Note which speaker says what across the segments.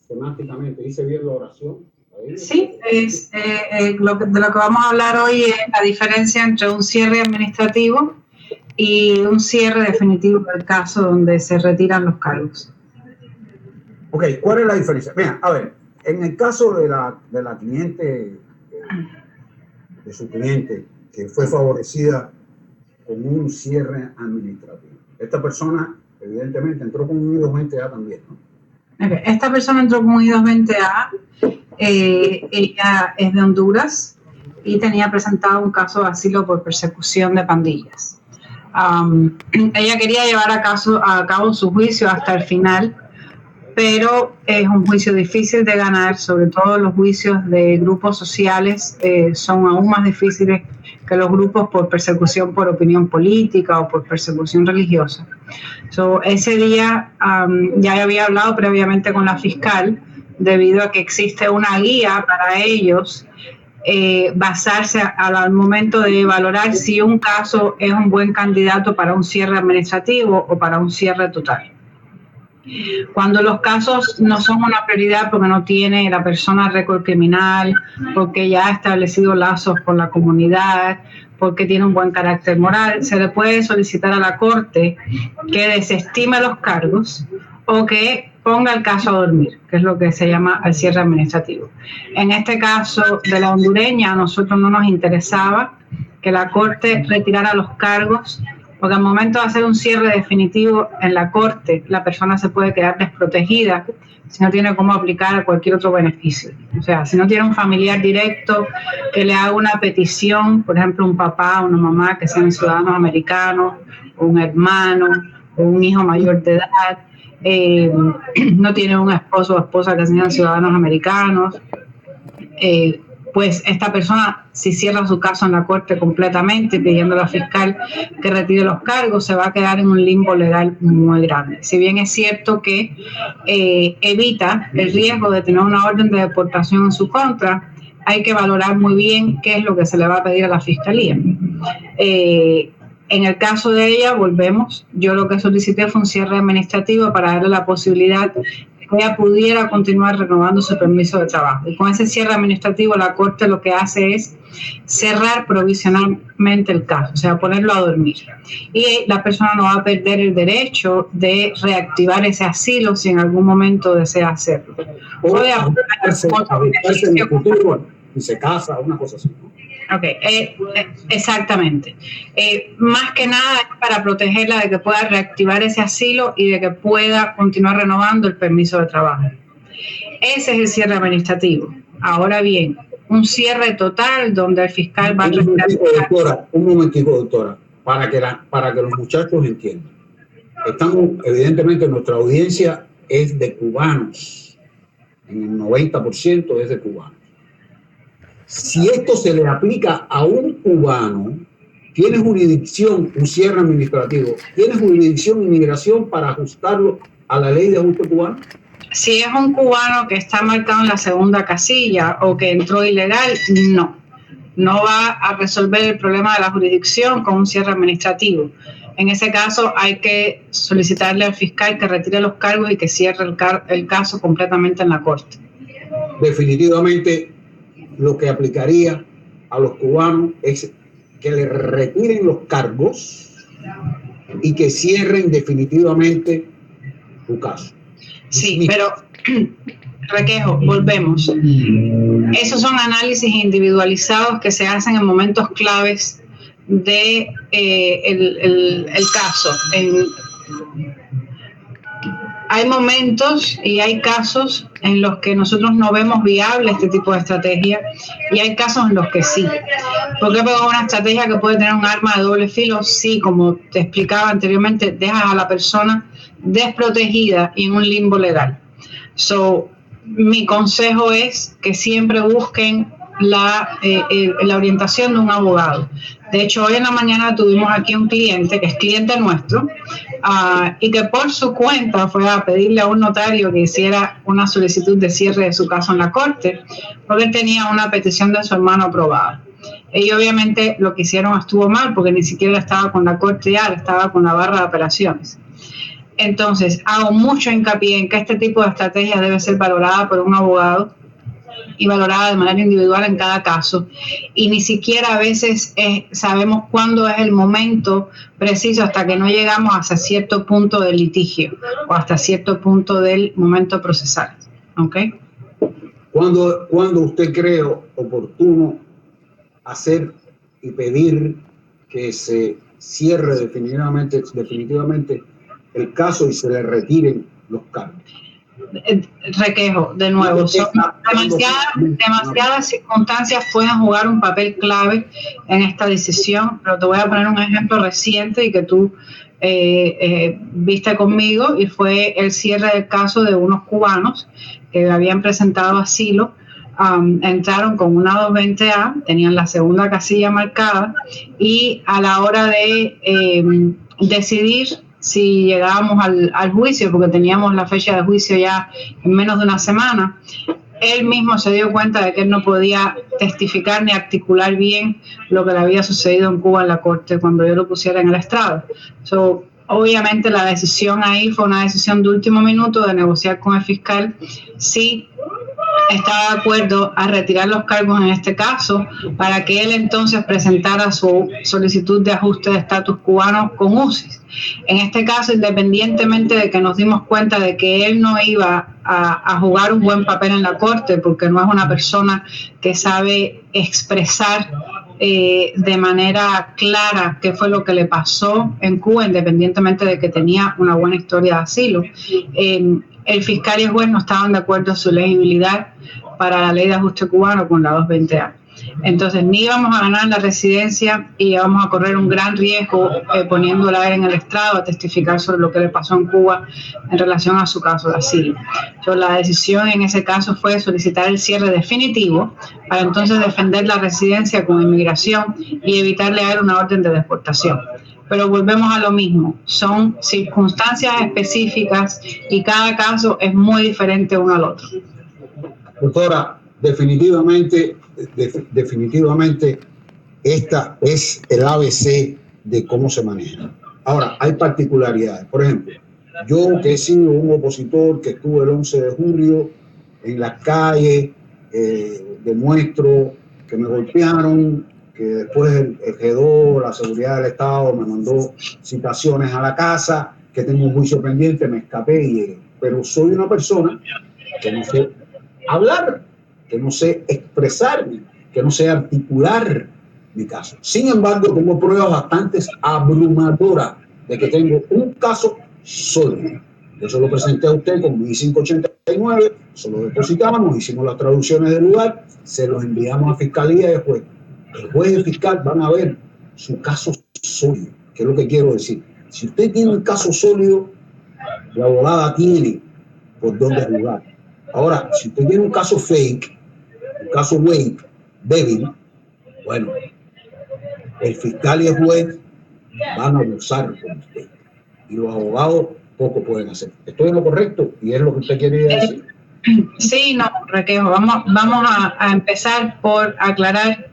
Speaker 1: temáticamente? ¿Hice bien la oración?
Speaker 2: Sí, de lo que vamos a hablar hoy es la diferencia entre un cierre administrativo y un cierre definitivo del caso donde se retiran los cargos.
Speaker 1: Ok, ¿cuál es la diferencia? Mira, a ver, en el caso de la cliente, de su cliente, que fue favorecida con un cierre administrativo, esta persona evidentemente entró con un I-220A también, ¿no?
Speaker 2: Okay. Esta persona entró con un I-220A, ella es de Honduras y tenía presentado un caso de asilo por persecución de pandillas. Ella quería llevar a cabo su juicio hasta el final, pero es un juicio difícil de ganar, sobre todo los juicios de grupos sociales son aún más difíciles que los grupos por persecución por opinión política o por persecución religiosa. Ese día ya había hablado previamente con la fiscal, debido a que existe una guía para ellos basarse al momento de valorar si un caso es un buen candidato para un cierre administrativo o para un cierre total. Cuando los casos no son una prioridad porque no tiene la persona récord criminal, porque ya ha establecido lazos con la comunidad, porque tiene un buen carácter moral, se le puede solicitar a la Corte que desestime los cargos o que ponga el caso a dormir, que es lo que se llama el cierre administrativo. En este caso de la hondureña, a nosotros no nos interesaba que la Corte retirara los cargos, porque al momento de hacer un cierre definitivo en la Corte, la persona se puede quedar desprotegida si no tiene cómo aplicar cualquier otro beneficio. O sea, si no tiene un familiar directo que le haga una petición, por ejemplo, un papá o una mamá que sean ciudadanos americanos, o un hermano, o un hijo mayor de edad, no tiene un esposo o esposa que sean ciudadanos americanos, pues esta persona, si cierra su caso en la Corte completamente pidiendo a la fiscal que retire los cargos, se va a quedar en un limbo legal muy grande. Si bien es cierto que evita el riesgo de tener una orden de deportación en su contra, hay que valorar muy bien qué es lo que se le va a pedir a la fiscalía. En el caso de ella, volvemos, yo lo que solicité fue un cierre administrativo para darle la posibilidad que ella pudiera continuar renovando su permiso de trabajo. Y con ese cierre administrativo, la Corte lo que hace es cerrar provisionalmente el caso, o sea, ponerlo a dormir. Y la persona no va a perder el derecho de reactivar ese asilo si en algún momento desea hacerlo.
Speaker 1: O de aplicarse en el futuro, si se casa, una cosa así, ¿no?
Speaker 2: Ok, exactamente. Más que nada es para protegerla de que pueda reactivar ese asilo y de que pueda continuar renovando el permiso de trabajo. Ese es el cierre administrativo. Ahora bien, un cierre total donde el fiscal va a...
Speaker 1: Un momentico, doctora, para que los muchachos entiendan. Estamos, evidentemente, nuestra audiencia es de cubanos. En el 90% es de cubanos. Si esto se le aplica a un cubano, tienes jurisdicción, un cierre administrativo, tienes jurisdicción inmigración para ajustarlo a la ley de ajuste cubano.
Speaker 2: Si es un cubano que está marcado en la segunda casilla o que entró ilegal, no va a resolver el problema de la jurisdicción con un cierre administrativo. En ese caso hay que solicitarle al fiscal que retire los cargos y que cierre el caso completamente en la Corte.
Speaker 1: Definitivamente lo que aplicaría a los cubanos es que le retiren los cargos y que cierren definitivamente su caso.
Speaker 2: Sí, pero Requejo, volvemos. Esos son análisis individualizados que se hacen en momentos claves de el caso. Hay momentos y hay casos en los que nosotros no vemos viable este tipo de estrategia y hay casos en los que sí. ¿Por qué? Porque es una estrategia que puede tener un arma de doble filo. Sí, como te explicaba anteriormente, dejas a la persona desprotegida y en un limbo legal. Mi consejo es que siempre busquen la orientación de un abogado. De hecho, hoy en la mañana tuvimos aquí un cliente que es cliente nuestro y que por su cuenta fue a pedirle a un notario que hiciera una solicitud de cierre de su caso en la Corte porque él tenía una petición de su hermano aprobada. Ellos obviamente lo que hicieron estuvo mal porque ni siquiera estaba con la Corte ya, estaba con la barra de apelaciones. Entonces, hago mucho hincapié en que este tipo de estrategia debe ser valorada por un abogado y valorada de manera individual en cada caso. Y ni siquiera a veces sabemos cuándo es el momento preciso hasta que no llegamos hasta cierto punto del litigio o hasta cierto punto del momento procesal. ¿Ok?
Speaker 1: ¿Cuándo usted cree oportuno hacer y pedir que se cierre definitivamente el caso y se le retiren los cargos?
Speaker 2: Requejo, de nuevo, son demasiadas circunstancias pueden jugar un papel clave en esta decisión, pero te voy a poner un ejemplo reciente y que tú viste conmigo, y fue el cierre del caso de unos cubanos que habían presentado asilo. Entraron con una 220A, tenían la segunda casilla marcada, y a la hora de decidir si llegábamos al juicio, porque teníamos la fecha de juicio ya en menos de una semana, él mismo se dio cuenta de que él no podía testificar ni articular bien lo que le había sucedido en Cuba en la corte cuando yo lo pusiera en el estrado. Obviamente la decisión ahí fue una decisión de último minuto de negociar con el fiscal si estaba de acuerdo a retirar los cargos en este caso para que él entonces presentara su solicitud de ajuste de estatus cubano con UCIS. En este caso, independientemente de que nos dimos cuenta de que él no iba a jugar un buen papel en la corte porque no es una persona que sabe expresar de manera clara qué fue lo que le pasó en Cuba, independientemente de que tenía una buena historia de asilo. El fiscal y el juez no estaban de acuerdo en su legibilidad para la ley de ajuste cubano con la 220A. Entonces, ni íbamos a ganar la residencia y íbamos a correr un gran riesgo poniéndola a él en el estrado a testificar sobre lo que le pasó en Cuba en relación a su caso de asilo. Entonces, la decisión en ese caso fue solicitar el cierre definitivo para entonces defender la residencia con inmigración y evitarle a él una orden de deportación. Pero volvemos a lo mismo, son circunstancias específicas y cada caso es muy diferente uno al otro.
Speaker 1: Doctora, definitivamente esta es el ABC de cómo se maneja. Ahora, hay particularidades. Por ejemplo, yo que he sido un opositor que estuve el 11 de julio en las calles, demuestro que me golpearon, que después el G2, la seguridad del Estado, me mandó citaciones a la casa, que tengo un juicio pendiente, me escapé y llegué. Pero soy una persona que no sé hablar, que no sé expresarme, que no sé articular mi caso. Sin embargo, tengo pruebas bastante abrumadoras de que tengo un caso sólido. Yo se lo presenté a usted con mi I-589, se lo depositamos, hicimos las traducciones del lugar, se los enviamos a Fiscalía y después el juez y el fiscal van a ver su caso sólido. ¿Qué es lo que quiero decir? Si usted tiene un caso sólido, la abogada tiene por dónde jugar. Ahora, si usted tiene un caso fake, un caso wake, débil, bueno, el fiscal y el juez van a abusar con usted. Y los abogados poco pueden hacer. ¿Estoy en lo correcto? ¿Y es lo que usted quiere decir?
Speaker 2: Sí, no, Requejo. Vamos a empezar por aclarar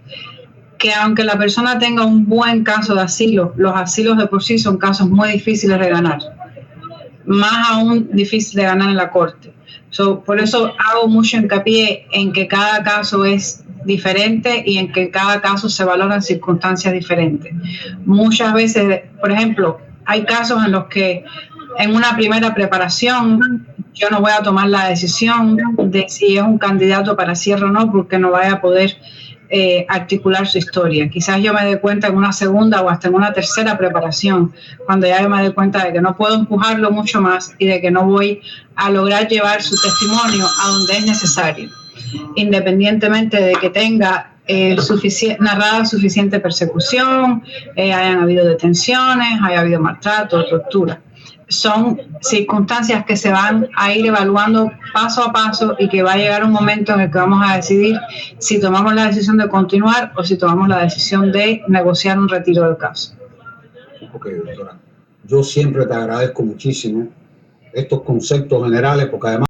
Speaker 2: que aunque la persona tenga un buen caso de asilo, los asilos de por sí son casos muy difíciles de ganar. Más aún difícil de ganar en la corte. Por eso hago mucho hincapié en que cada caso es diferente y en que cada caso se valoran circunstancias diferentes. Muchas veces, por ejemplo, hay casos en los que en una primera preparación yo no voy a tomar la decisión de si es un candidato para cierre o no, porque no vaya a poder articular su historia. Quizás yo me dé cuenta en una segunda o hasta en una tercera preparación, cuando ya me doy cuenta de que no puedo empujarlo mucho más y de que no voy a lograr llevar su testimonio a donde es necesario, independientemente de que tenga narrada suficiente persecución, hayan habido detenciones, haya habido maltrato, tortura. Son circunstancias que se van a ir evaluando paso a paso y que va a llegar un momento en el que vamos a decidir si tomamos la decisión de continuar o si tomamos la decisión de negociar un retiro del caso.
Speaker 1: Ok, doctora. Yo siempre te agradezco muchísimo estos conceptos generales porque además